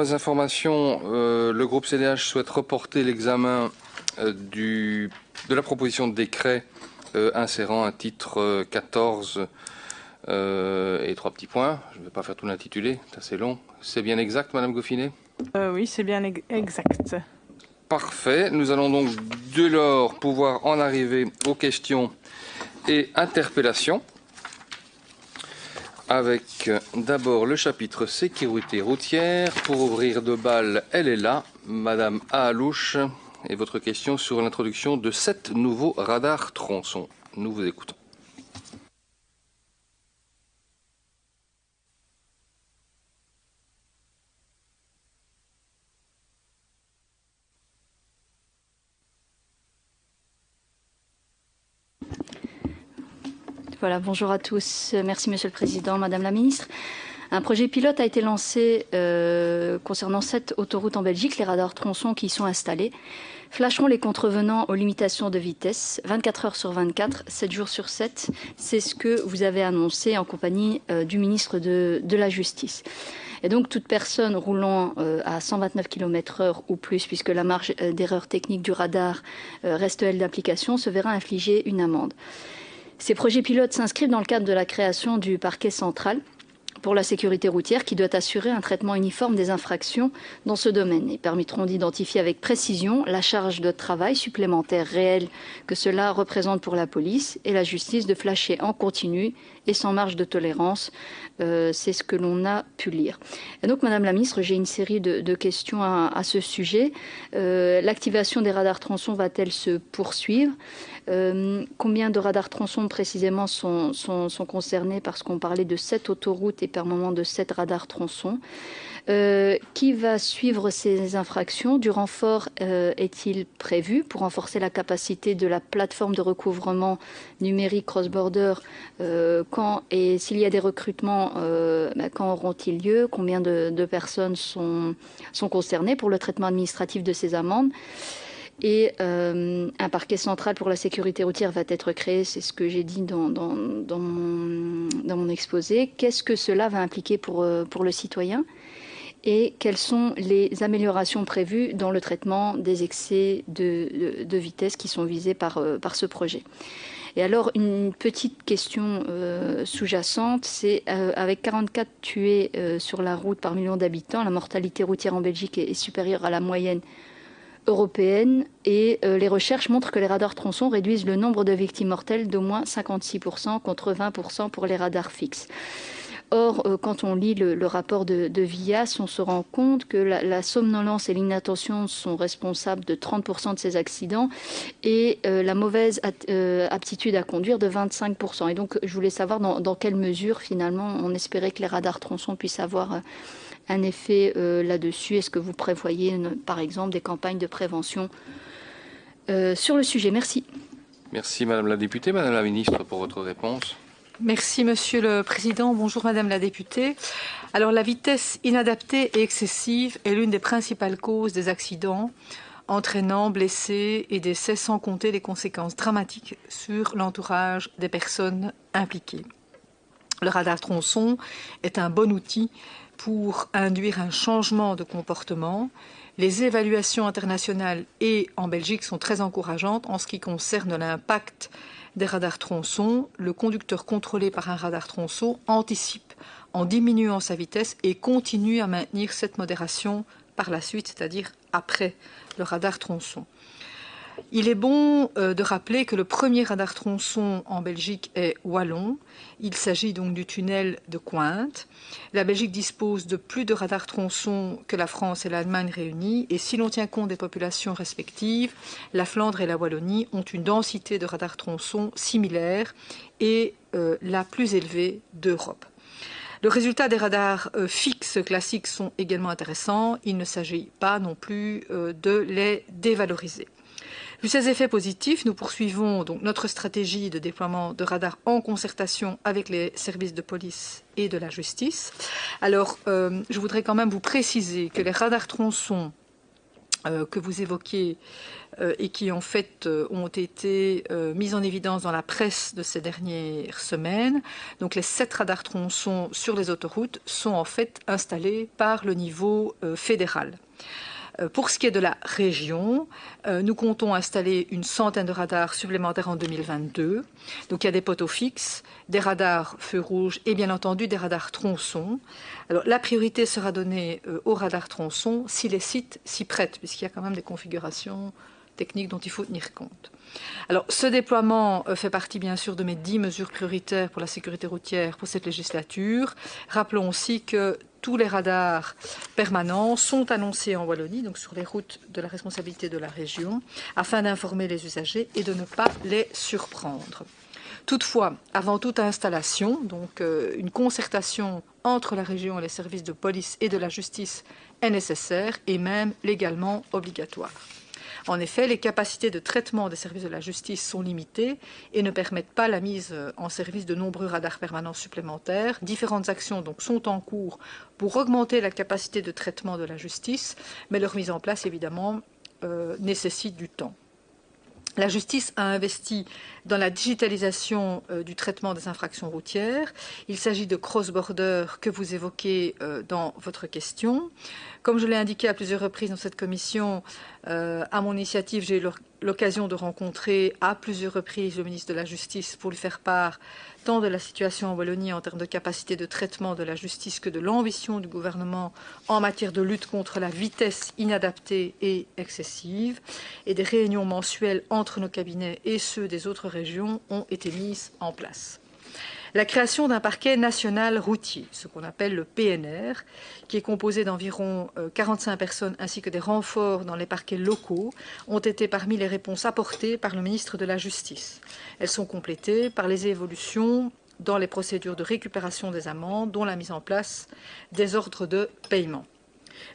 Les informations, le groupe CDH souhaite reporter l'examen de la proposition de décret insérant un titre 14 et 3 petits points. Je ne vais pas faire tout l'intitulé, c'est assez long. C'est bien exact, Madame Goffinet? Oui, c'est bien exact. Parfait. Nous allons donc dès lors pouvoir en arriver aux questions et interpellations. Avec d'abord le chapitre sécurité routière. Pour ouvrir de balle, elle est là, Madame Ahalouche, et votre question sur l'introduction de 7 nouveaux radars tronçons. Nous vous écoutons. Voilà, bonjour à tous. Merci Monsieur le Président, Madame la Ministre. Un projet pilote a été lancé concernant 7 autoroutes en Belgique. Les radars tronçons qui y sont installés flasheront les contrevenants aux limitations de vitesse 24 heures sur 24, 7 jours sur 7. C'est ce que vous avez annoncé en compagnie du ministre de la Justice. Et donc, toute personne roulant à 129 km/h ou plus, puisque la marge d'erreur technique du radar reste, elle, d'application, se verra infliger une amende. Ces projets pilotes s'inscrivent dans le cadre de la création du parquet central pour la sécurité routière qui doit assurer un traitement uniforme des infractions dans ce domaine et permettront d'identifier avec précision la charge de travail supplémentaire réelle que cela représente pour la police et la justice de flasher en continu et sans marge de tolérance. C'est ce que l'on a pu lire. Et donc, Madame la Ministre, j'ai une série de questions à ce sujet. L'activation des radars tronçons va-t-elle se poursuivre? Combien de radars tronçons précisément sont concernés? Parce qu'on parlait de 7 autoroutes et par moment de 7 radars tronçons. Qui va suivre ces infractions? Du renfort est-il prévu pour renforcer la capacité de la plateforme de recouvrement numérique cross-border? Quand et s'il y a des recrutements, quand auront-ils lieu? Combien de personnes sont concernées pour le traitement administratif de ces amendes? Et un parquet central pour la sécurité routière va être créé, c'est ce que j'ai dit dans mon exposé. Qu'est-ce que cela va impliquer pour le citoyen? Et quelles sont les améliorations prévues dans le traitement des excès de vitesse qui sont visés par ce projet? Et alors, une petite question sous-jacente, c'est avec 44 tués sur la route par million d'habitants, la mortalité routière en Belgique est supérieure à la moyenne européenne et les recherches montrent que les radars tronçons réduisent le nombre de victimes mortelles d'au moins 56% contre 20% pour les radars fixes. Or, quand on lit le rapport de VIAS, on se rend compte que la somnolence et l'inattention sont responsables de 30% de ces accidents et la mauvaise aptitude à conduire de 25%. Et donc, je voulais savoir dans quelle mesure, finalement, on espérait que les radars tronçons puissent avoir un effet là-dessus. Est-ce que vous prévoyez, par exemple, des campagnes de prévention sur le sujet? Merci. Merci Madame la députée. Madame la Ministre, pour votre réponse. Merci Monsieur le Président. Bonjour Madame la députée. Alors la vitesse inadaptée et excessive est l'une des principales causes des accidents entraînant blessés et décès, sans compter les conséquences dramatiques sur l'entourage des personnes impliquées. Le radar tronçon est un bon outil pour induire un changement de comportement. Les évaluations internationales et en Belgique sont très encourageantes en ce qui concerne l'impact des radars tronçons. Le conducteur contrôlé par un radar tronçon anticipe en diminuant sa vitesse et continue à maintenir cette modération par la suite, c'est-à-dire après le radar tronçon. Il est bon de rappeler que le premier radar tronçon en Belgique est wallon. Il s'agit donc du tunnel de Cointe. La Belgique dispose de plus de radars tronçons que la France et l'Allemagne réunies. Et si l'on tient compte des populations respectives, la Flandre et la Wallonie ont une densité de radars tronçons similaire et la plus élevée d'Europe. Le résultat des radars fixes classiques sont également intéressants. Il ne s'agit pas non plus de les dévaloriser. Vu ces effets positifs, nous poursuivons donc notre stratégie de déploiement de radars en concertation avec les services de police et de la justice. Alors, je voudrais quand même vous préciser que les radars tronçons que vous évoquiez et qui en fait ont été mises en évidence dans la presse de ces dernières semaines. Donc les 7 radars tronçons sur les autoroutes sont en fait installés par le niveau fédéral. Pour ce qui est de la région, nous comptons installer une centaine de radars supplémentaires en 2022. Donc il y a des poteaux fixes, des radars feux rouges et bien entendu des radars tronçons. Alors la priorité sera donnée aux radars tronçons si les sites s'y prêtent, puisqu'il y a quand même des configurations techniques dont il faut tenir compte. Alors, ce déploiement fait partie, bien sûr, de mes 10 mesures prioritaires pour la sécurité routière pour cette législature. Rappelons aussi que tous les radars permanents sont annoncés en Wallonie, donc sur les routes de la responsabilité de la région, afin d'informer les usagers et de ne pas les surprendre. Toutefois, avant toute installation, donc une concertation entre la région et les services de police et de la justice est nécessaire et même légalement obligatoire. En effet, les capacités de traitement des services de la justice sont limitées et ne permettent pas la mise en service de nombreux radars permanents supplémentaires. Différentes actions donc sont en cours pour augmenter la capacité de traitement de la justice, mais leur mise en place, évidemment, nécessite du temps. La justice a investi dans la digitalisation du traitement des infractions routières. Il s'agit de cross-border que vous évoquez dans votre question. Comme je l'ai indiqué à plusieurs reprises dans cette commission, à mon initiative, j'ai eu l'occasion de rencontrer à plusieurs reprises le ministre de la Justice pour lui faire part tant de la situation en Wallonie en termes de capacité de traitement de la justice que de l'ambition du gouvernement en matière de lutte contre la vitesse inadaptée et excessive. Et des réunions mensuelles entre nos cabinets et ceux des autres régions ont été mises en place. La création d'un parquet national routier, ce qu'on appelle le PNR, qui est composé d'environ 45 personnes ainsi que des renforts dans les parquets locaux, ont été parmi les réponses apportées par le ministre de la Justice. Elles sont complétées par les évolutions dans les procédures de récupération des amendes, dont la mise en place des ordres de paiement.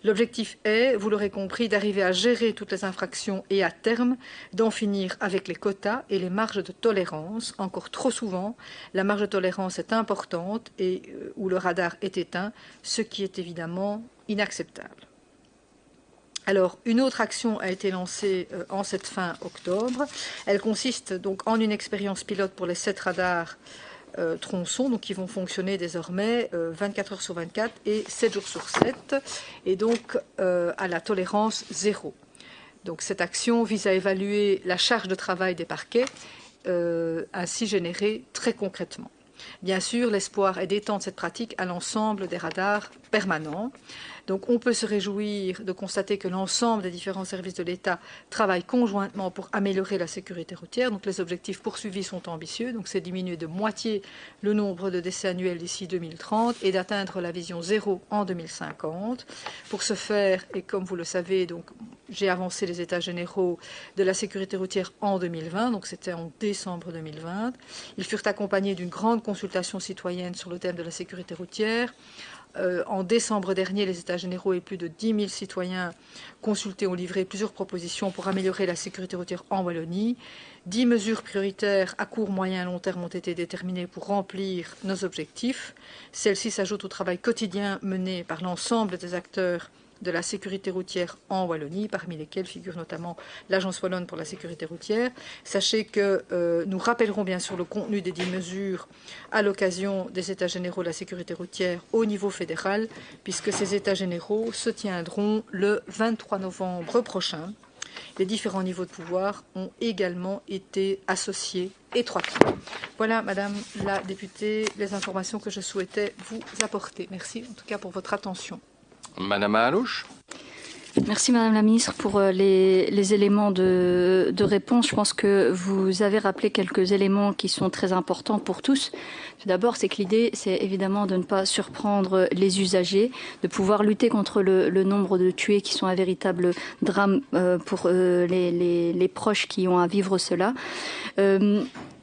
L'objectif est, vous l'aurez compris, d'arriver à gérer toutes les infractions et à terme d'en finir avec les quotas et les marges de tolérance. Encore trop souvent, la marge de tolérance est importante et où le radar est éteint, ce qui est évidemment inacceptable. Alors, une autre action a été lancée en cette fin octobre. Elle consiste donc en une expérience pilote pour les 7 radars tronçons, donc qui vont fonctionner désormais 24 heures sur 24 et 7 jours sur 7, et donc à la tolérance zéro. Donc cette action vise à évaluer la charge de travail des parquets, ainsi générée très concrètement. Bien sûr, l'espoir est d'étendre cette pratique à l'ensemble des radars permanents. Donc on peut se réjouir de constater que l'ensemble des différents services de l'État travaillent conjointement pour améliorer la sécurité routière. Donc les objectifs poursuivis sont ambitieux. Donc c'est diminuer de moitié le nombre de décès annuels d'ici 2030 et d'atteindre la vision zéro en 2050. Pour ce faire, et comme vous le savez, donc j'ai avancé les états généraux de la sécurité routière en 2020, donc c'était en décembre 2020. Ils furent accompagnés d'une grande consultation citoyenne sur le thème de la sécurité routière. En décembre dernier, les États généraux et plus de 10 000 citoyens consultés ont livré plusieurs propositions pour améliorer la sécurité routière en Wallonie. 10 mesures prioritaires à court, moyen et long terme ont été déterminées pour remplir nos objectifs. Celles-ci s'ajoutent au travail quotidien mené par l'ensemble des acteurs de la sécurité routière en Wallonie, parmi lesquels figure notamment l'Agence wallonne pour la sécurité routière. Sachez que nous rappellerons bien sûr le contenu des 10 mesures à l'occasion des États généraux de la sécurité routière au niveau fédéral, puisque ces États généraux se tiendront le 23 novembre prochain. Les différents niveaux de pouvoir ont également été associés étroitement. Voilà, Madame la députée, les informations que je souhaitais vous apporter. Merci en tout cas pour votre attention. Madame Alouche. Merci Madame la Ministre pour les éléments de réponse. Je pense que vous avez rappelé quelques éléments qui sont très importants pour tous. Tout d'abord, c'est que l'idée, c'est évidemment de ne pas surprendre les usagers, de pouvoir lutter contre le nombre de tués qui sont un véritable drame pour les proches qui ont à vivre cela.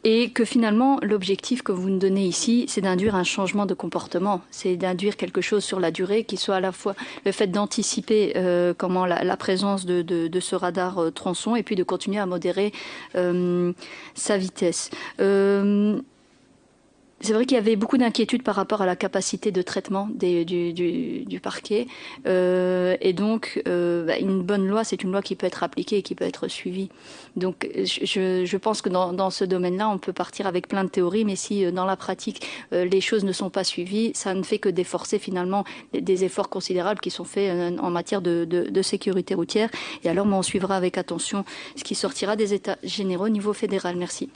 Et que finalement, l'objectif que vous nous donnez ici, c'est d'induire un changement de comportement. C'est d'induire quelque chose sur la durée qui soit à la fois le fait d'anticiper comment la présence de ce radar tronçon et puis de continuer à modérer sa vitesse. C'est vrai qu'il y avait beaucoup d'inquiétudes par rapport à la capacité de traitement du parquet. Et donc, une bonne loi, c'est une loi qui peut être appliquée et qui peut être suivie. Donc, je pense que dans ce domaine-là, on peut partir avec plein de théories, mais si dans la pratique, les choses ne sont pas suivies, ça ne fait que déforcer finalement des efforts considérables qui sont faits en matière de sécurité routière. Et alors, moi, on suivra avec attention ce qui sortira des États généraux au niveau fédéral. Merci.